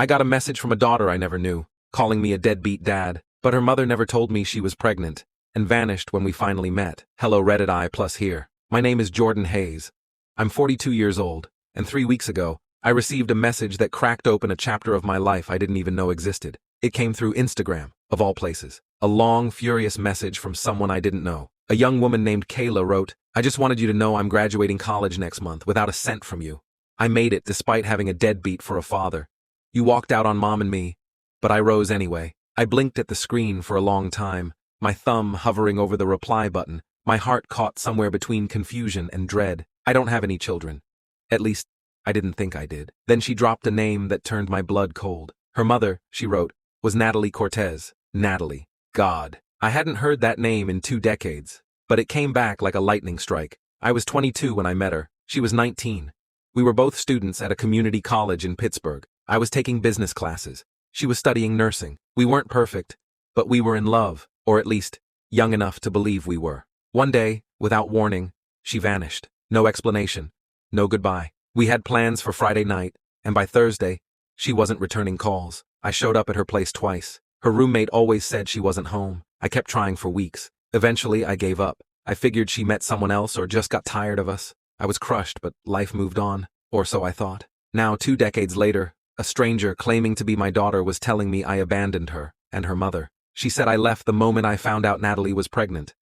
I got a message from a daughter I never knew, calling me a deadbeat dad, but her mother never told me she was pregnant, and vanished when we finally met. Hello Reddit I plus here. My name is Jordan Hayes. I'm 42 years old, and 3 weeks ago, I received a message that cracked open a chapter of my life I didn't even know existed. It came through Instagram, of all places. A long, furious message from someone I didn't know. A young woman named Kayla wrote, "I just wanted you to know I'm graduating college next month without a cent from you. I made it despite having a deadbeat for a father. You walked out on Mom and me, but I rose anyway." I blinked at the screen for a long time, my thumb hovering over the reply button, my heart caught somewhere between confusion and dread. I don't have any children. At least, I didn't think I did. Then she dropped a name that turned my blood cold. Her mother, she wrote, was Natalie Cortez. Natalie. God. I hadn't heard that name in 2 decades, but it came back like a lightning strike. I was 22 when I met her. She was 19. We were both students at a community college in Pittsburgh. I was taking business classes. She was studying nursing. We weren't perfect, but we were in love, or at least, young enough to believe we were. One day, without warning, she vanished. No explanation. No goodbye. We had plans for Friday night, and by Thursday, she wasn't returning calls. I showed up at her place twice. Her roommate always said she wasn't home. I kept trying for weeks. Eventually, I gave up. I figured she met someone else or just got tired of us. I was crushed, but life moved on, or so I thought. Now, 2 decades later, a stranger claiming to be my daughter was telling me I abandoned her and her mother. She said I left the moment I found out Natalie was pregnant,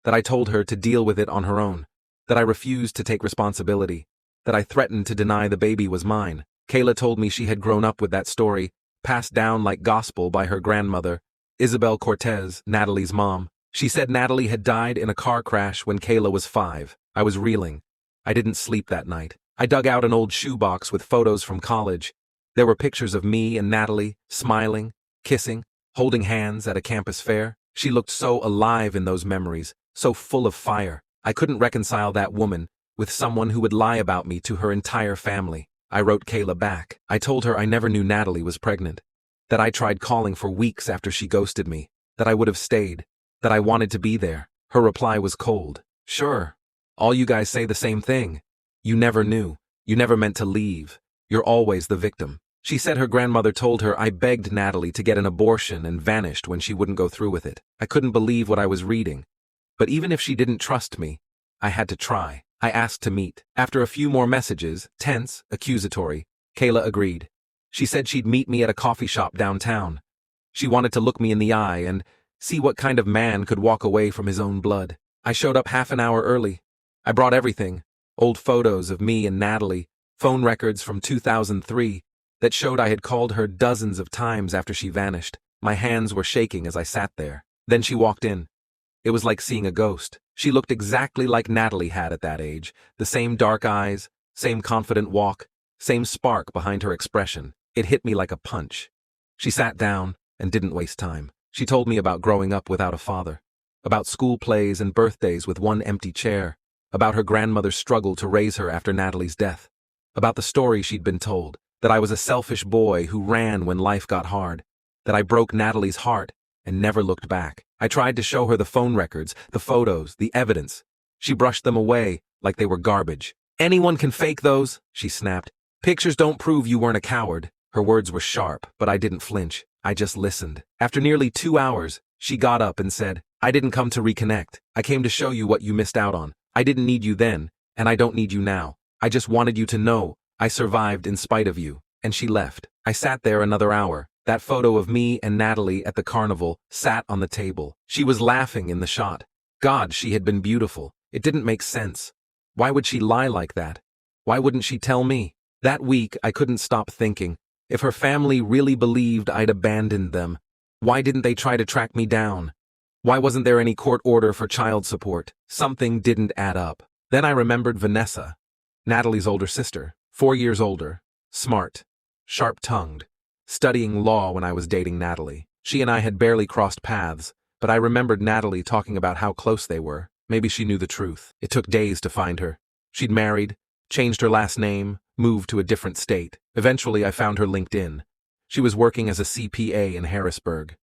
that I told her to deal with it on her own, that I refused to take responsibility, that I threatened to deny the baby was mine. Kayla told me she had grown up with that story, passed down like gospel by her grandmother, Isabel Cortez, Natalie's mom. She said Natalie had died in a car crash when Kayla was 5. I was reeling. I didn't sleep that night. I dug out an old shoebox with photos from college. There were pictures of me and Natalie, smiling, kissing, holding hands at a campus fair. She looked so alive in those memories, so full of fire. I couldn't reconcile that woman with someone who would lie about me to her entire family. I wrote Kayla back. I told her I never knew Natalie was pregnant, that I tried calling for weeks after she ghosted me, that I would have stayed, that I wanted to be there. Her reply was cold. "Sure. All you guys say the same thing. You never knew. You never meant to leave. You're always the victim." She said her grandmother told her I begged Natalie to get an abortion and vanished when she wouldn't go through with it. I couldn't believe what I was reading. But even if she didn't trust me, I had to try. I asked to meet. After a few more messages, tense, accusatory, Kayla agreed. She said she'd meet me at a coffee shop downtown. She wanted to look me in the eye and see what kind of man could walk away from his own blood. I showed up half an hour early. I brought everything. Old photos of me and Natalie, phone records from 2003, that showed I had called her dozens of times after she vanished. My hands were shaking as I sat there. Then she walked in. It was like seeing a ghost. She looked exactly like Natalie had at that age. The same dark eyes, same confident walk, same spark behind her expression. It hit me like a punch. She sat down and didn't waste time. She told me about growing up without a father, about school plays and birthdays with one empty chair, about her grandmother's struggle to raise her after Natalie's death, about the story she'd been told, that I was a selfish boy who ran when life got hard, that I broke Natalie's heart and never looked back. I tried to show her the phone records, the photos, the evidence. She brushed them away like they were garbage. "Anyone can fake those," she snapped. "Pictures don't prove you weren't a coward." Her words were sharp, but I didn't flinch. I just listened. After nearly 2 hours, she got up and said, "I didn't come to reconnect. I came to show you what you missed out on. I didn't need you then, and I don't need you now. I just wanted you to know I survived in spite of you." And she left. I sat there another hour. That photo of me and Natalie at the carnival sat on the table. She was laughing in the shot. God, she had been beautiful. It didn't make sense. Why would she lie like that? Why wouldn't she tell me? That week, I couldn't stop thinking, if her family really believed I'd abandoned them, why didn't they try to track me down? Why wasn't there any court order for child support? Something didn't add up. Then I remembered Vanessa, Natalie's older sister, 4 years older, smart, sharp-tongued, studying law when I was dating Natalie. She and I had barely crossed paths, but I remembered Natalie talking about how close they were. Maybe she knew the truth. It took days to find her. She'd married, changed her last name, moved to a different state. Eventually, I found her LinkedIn. She was working as a CPA in Harrisburg.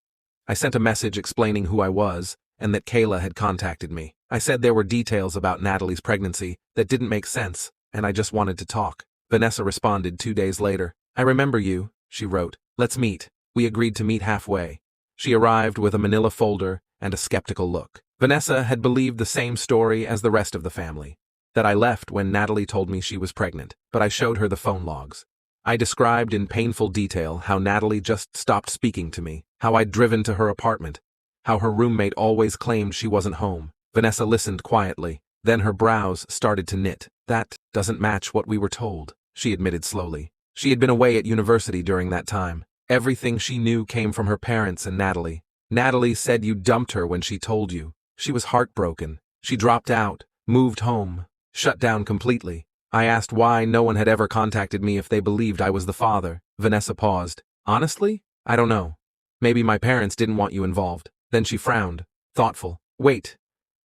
I sent a message explaining who I was and that Kayla had contacted me. I said there were details about Natalie's pregnancy that didn't make sense, and I just wanted to talk. Vanessa responded 2 days later. "I remember you," she wrote. Let's meet. We agreed to meet halfway. She arrived with a manila folder and a skeptical look. Vanessa had believed the same story as the rest of the family, that I left when Natalie told me she was pregnant, but I showed her the phone logs. I described in painful detail how Natalie just stopped speaking to me, how I'd driven to her apartment, how her roommate always claimed she wasn't home. Vanessa listened quietly, then her brows started to knit. That doesn't match what we were told, she admitted slowly. She had been away at university during that time. Everything she knew came from her parents and Natalie. Natalie said you dumped her when she told you. She was heartbroken. She dropped out, moved home, shut down completely. I asked why no one had ever contacted me if they believed I was the father. Vanessa paused. Honestly? I don't know. Maybe my parents didn't want you involved. Then she frowned, thoughtful. Wait.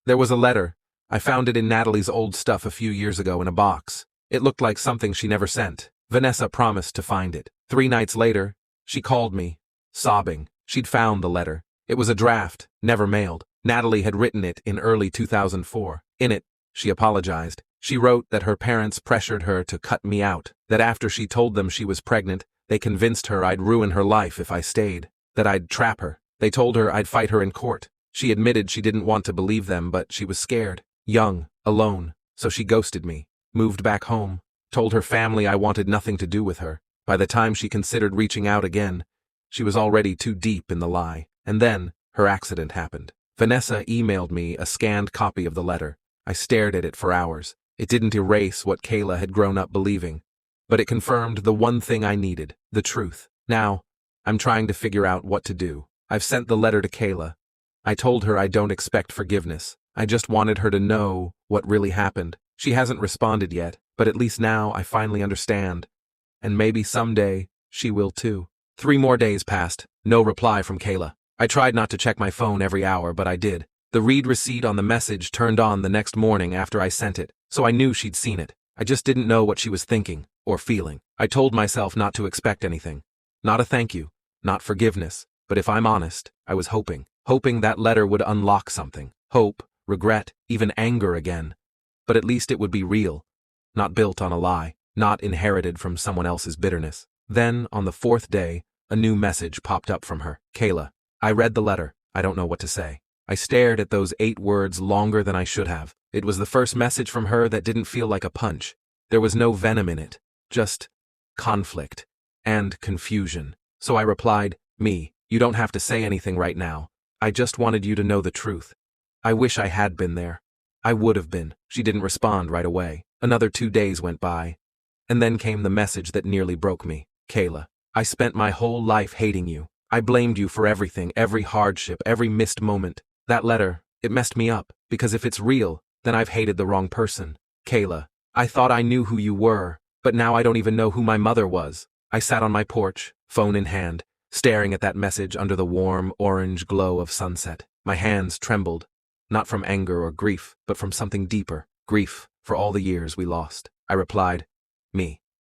There was a letter. I found it in Natalie's old stuff a few years ago in a box. It looked like something she never sent. Vanessa promised to find it. 3 nights later, she called me, sobbing. She'd found the letter. It was a draft, never mailed. Natalie had written it in early 2004. In it, she apologized. She wrote that her parents pressured her to cut me out, that after she told them she was pregnant, they convinced her I'd ruin her life if I stayed, that I'd trap her. They told her I'd fight her in court. She admitted she didn't want to believe them, but she was scared, young, alone, so she ghosted me, moved back home, told her family I wanted nothing to do with her. By the time she considered reaching out again, she was already too deep in the lie. And then, her accident happened. Vanessa emailed me a scanned copy of the letter. I stared at it for hours. It didn't erase what Kayla had grown up believing, but it confirmed the one thing I needed, the truth. Now, I'm trying to figure out what to do. I've sent the letter to Kayla. I told her I don't expect forgiveness. I just wanted her to know what really happened. She hasn't responded yet, but at least now I finally understand. And maybe someday, she will too. 3 more days passed, no reply from Kayla. I tried not to check my phone every hour, but I did. The read receipt on the message turned on the next morning after I sent it, so I knew she'd seen it. I just didn't know what she was thinking or feeling. I told myself not to expect anything. Not a thank you, not forgiveness, but if I'm honest, I was hoping that letter would unlock something. Hope, regret, even anger again. But at least it would be real, not built on a lie, not inherited from someone else's bitterness. Then, on the 4th day, a new message popped up from her. Kayla. I read the letter. I don't know what to say. I stared at those 8 words longer than I should have. It was the first message from her that didn't feel like a punch. There was no venom in it, just conflict and confusion. So I replied, you don't have to say anything right now. I just wanted you to know the truth. I wish I had been there. I would have been. She didn't respond right away. Another 2 days went by. And then came the message that nearly broke me. Kayla, I spent my whole life hating you. I blamed you for everything, every hardship, every missed moment. That letter, it messed me up, because if it's real, then I've hated the wrong person. Kayla, I thought I knew who you were, but now I don't even know who my mother was. I sat on my porch, phone in hand, staring at that message under the warm, orange glow of sunset. My hands trembled, not from anger or grief, but from something deeper, grief for all the years we lost. I replied,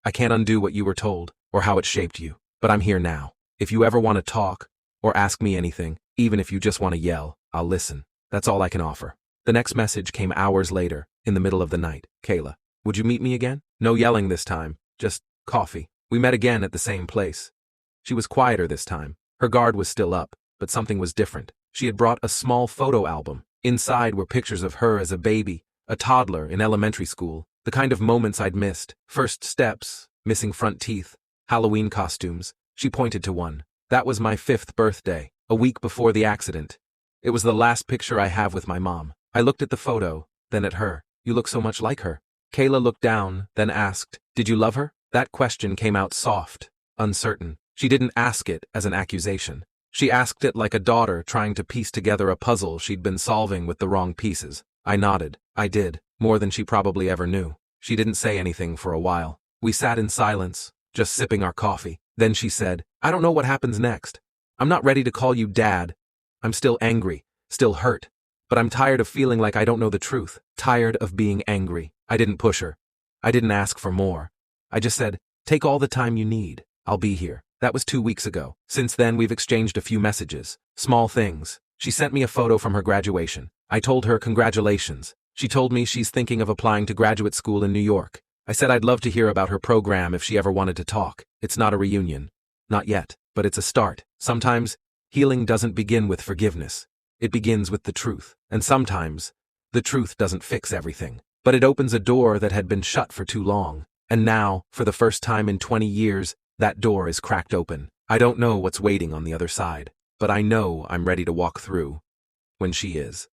I can't undo what you were told, or how it shaped you, but I'm here now. If you ever want to talk, or ask me anything, even if you just want to yell, I'll listen. That's all I can offer. The next message came hours later, in the middle of the night. Kayla, would you meet me again? No yelling this time, just coffee. We met again at the same place. She was quieter this time. Her guard was still up, but something was different. She had brought a small photo album. Inside were pictures of her as a baby, a toddler in elementary school, the kind of moments I'd missed. First steps, missing front teeth, Halloween costumes. She pointed to one. That was my 5th birthday, a week before the accident. It was the last picture I have with my mom. I looked at the photo, then at her. You look so much like her. Kayla looked down, then asked, did you love her? That question came out soft, uncertain. She didn't ask it as an accusation. She asked it like a daughter trying to piece together a puzzle she'd been solving with the wrong pieces. I nodded. I did, more than she probably ever knew. She didn't say anything for a while. We sat in silence, just sipping our coffee. Then she said, I don't know what happens next. I'm not ready to call you Dad. I'm still angry, still hurt. But I'm tired of feeling like I don't know the truth. Tired of being angry. I didn't push her. I didn't ask for more. I just said, take all the time you need. I'll be here. That was 2 weeks ago. Since then, we've exchanged a few messages. Small things. She sent me a photo from her graduation. I told her congratulations. She told me she's thinking of applying to graduate school in New York. I said I'd love to hear about her program if she ever wanted to talk. It's not a reunion. Not yet. but it's a start. Sometimes, healing doesn't begin with forgiveness. It begins with the truth. And sometimes, the truth doesn't fix everything. But it opens a door that had been shut for too long. And now, for the first time in 20 years, that door is cracked open. I don't know what's waiting on the other side, but I know I'm ready to walk through when she is.